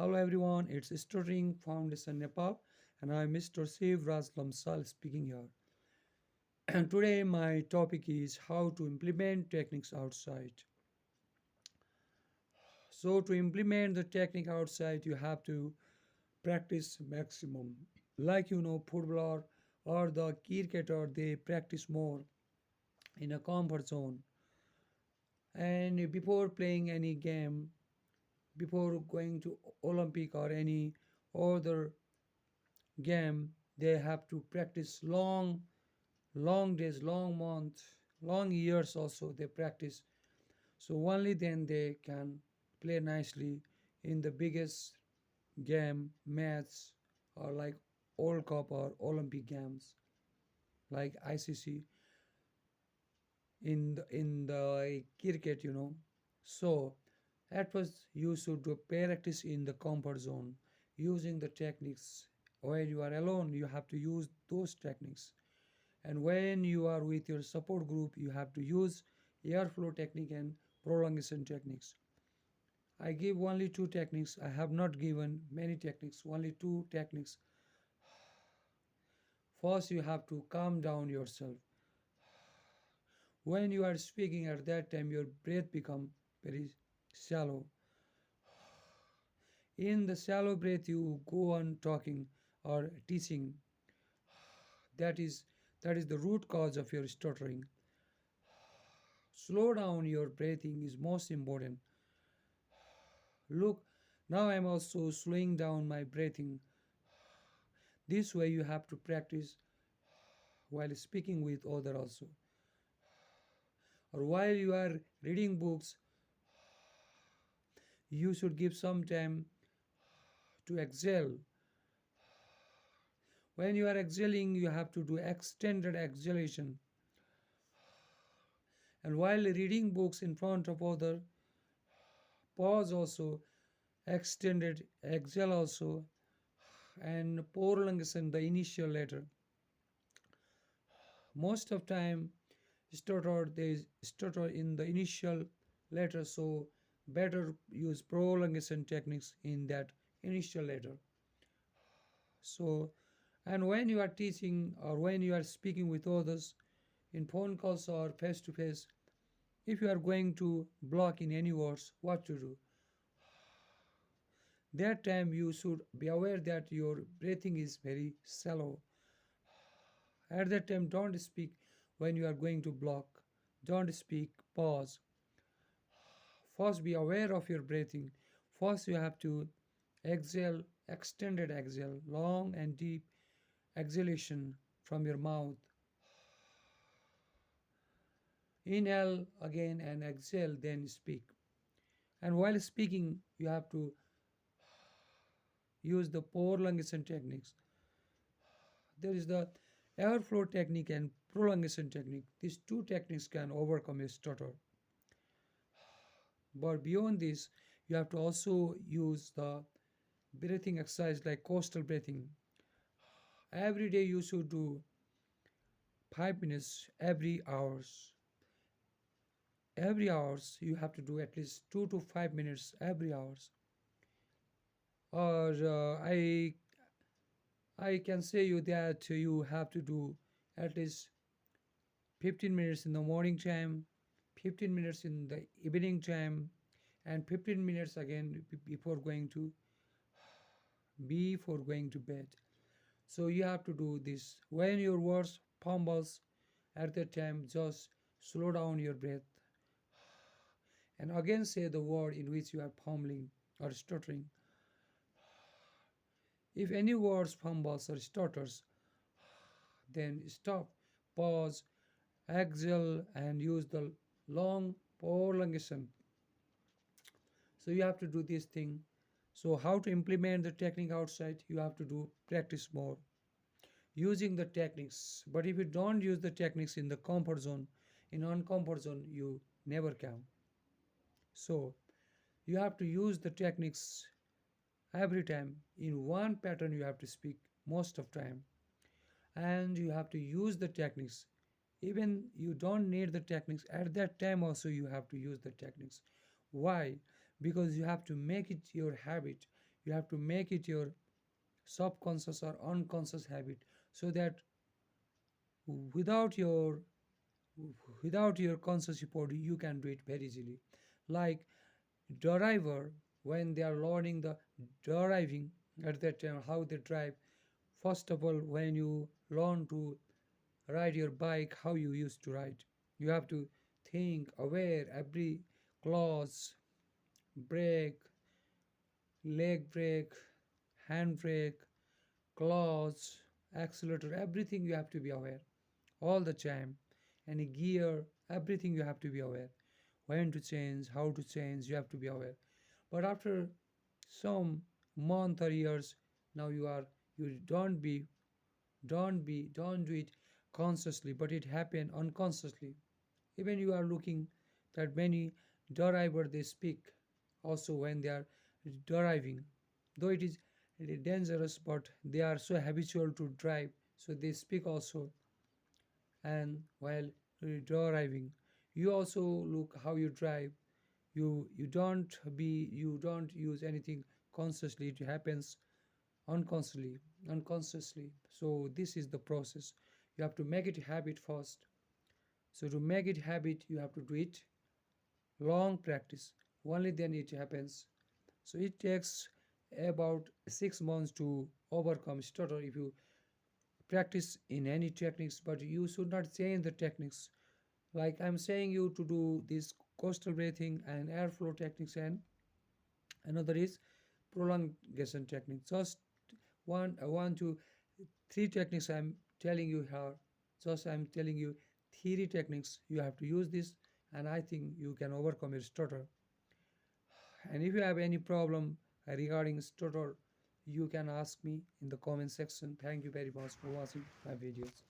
Hello everyone, it's Stuttering Foundation Nepal and I'm Mr. Siv Raj Lamsal speaking here. And today my topic is how to implement techniques outside. So to implement the technique outside you have to practice maximum. Like footballer or the cricketer they practice more in a comfort zone. And before playing any game, before going to Olympic or any other game, they have to practice long days, long months, long years also they practice. So only then they can play nicely in the biggest game, match, or like World Cup or Olympic games, like ICC in the cricket. So at first you should do practice in the comfort zone using the techniques. While you are alone, you have to use those techniques. And when you are with your support group, you have to use airflow technique and prolongation techniques. I give only two techniques. I have not given many techniques, only two techniques. First, you have to calm down yourself. When you are speaking at that time, your breath become very shallow. In the shallow breath, you go on talking or teaching. That is the root cause of your stuttering. Slow down your breathing is most important. Look, now I'm also slowing down my breathing. This way you have to practice while speaking with other also. Or while you are reading books, you should give some time to exhale. When you are exhaling, you have to do extended exhalation. And while reading books in front of other, pause also, extended exhale also, and prolongation the initial letter. Most of time they stutter in the initial letter, so better use prolongation techniques in that initial letter. So, and when you are teaching or when you are speaking with others in phone calls or face to face, if you are going to block in any words, what to do? That time you should be aware that your breathing is very shallow. At that time, don't speak when you are going to block. Don't speak, pause. First, be aware of your breathing. First, you have to exhale, extended exhale, long and deep exhalation from your mouth. Inhale again and exhale, then speak. And while speaking, you have to use the prolongation techniques. There is the airflow technique and prolongation technique. These two techniques can overcome a stutter. But beyond this, you have to also use the breathing exercise like coastal breathing. Every day you should do 5 minutes every hours. Every hours you have to do at least 2 to 5 minutes every hours. Or I can say you that you have to do at least 15 minutes in the morning time, 15 minutes in the evening time, and 15 minutes again before going to bed. So you have to do this. When your words fumbles at that time, just slow down your breath and again say the word in which you are fumbling or stuttering. If any words fumbles or stutters, then stop, pause, exhale, and use the long prolongation. So you have to do this thing. So how to implement the technique outside? You have to do practice more using the techniques. But if you don't use the techniques in the comfort zone, in uncomfort zone, you never can. So you have to use the techniques every time. In one pattern you have to speak most of time, and you have to use the techniques. Even you don't need the techniques at that time also you have to use the techniques. Why? Because you have to make it your habit. You have to make it your subconscious or unconscious habit, so that without your without your conscious effort you can do it very easily. Like driver, when they are learning the driving, at that time how they drive, first of all when you learn to ride your bike, how you used to ride, you have to think aware every clause, brake, leg brake, hand brake, clause, accelerator, everything you have to be aware all the time. Any gear, everything you have to be aware. When to change, how to change, you have to be aware. But after some month or years, now you don't do it consciously, but it happen unconsciously. Even you are looking that many driver they speak also when they are driving, though it is dangerous, but they are so habitual to drive, so they speak also. And while driving, you also look how you drive. You don't use anything consciously, it happens unconsciously. So this is the process. You have to make it habit first. So to make it habit you have to do it long practice, only then it happens. So it takes about 6 months to overcome stutter if you practice in any techniques, but you should not change the techniques. Like I'm saying you to do this coastal breathing and airflow techniques, and another is prolongation technique. Just one to three techniques I'm telling you here. Just I'm telling you three techniques you have to use this, and I think you can overcome your stutter. And if you have any problem regarding stutter, you can ask me in the comment section. Thank you very much for watching my videos.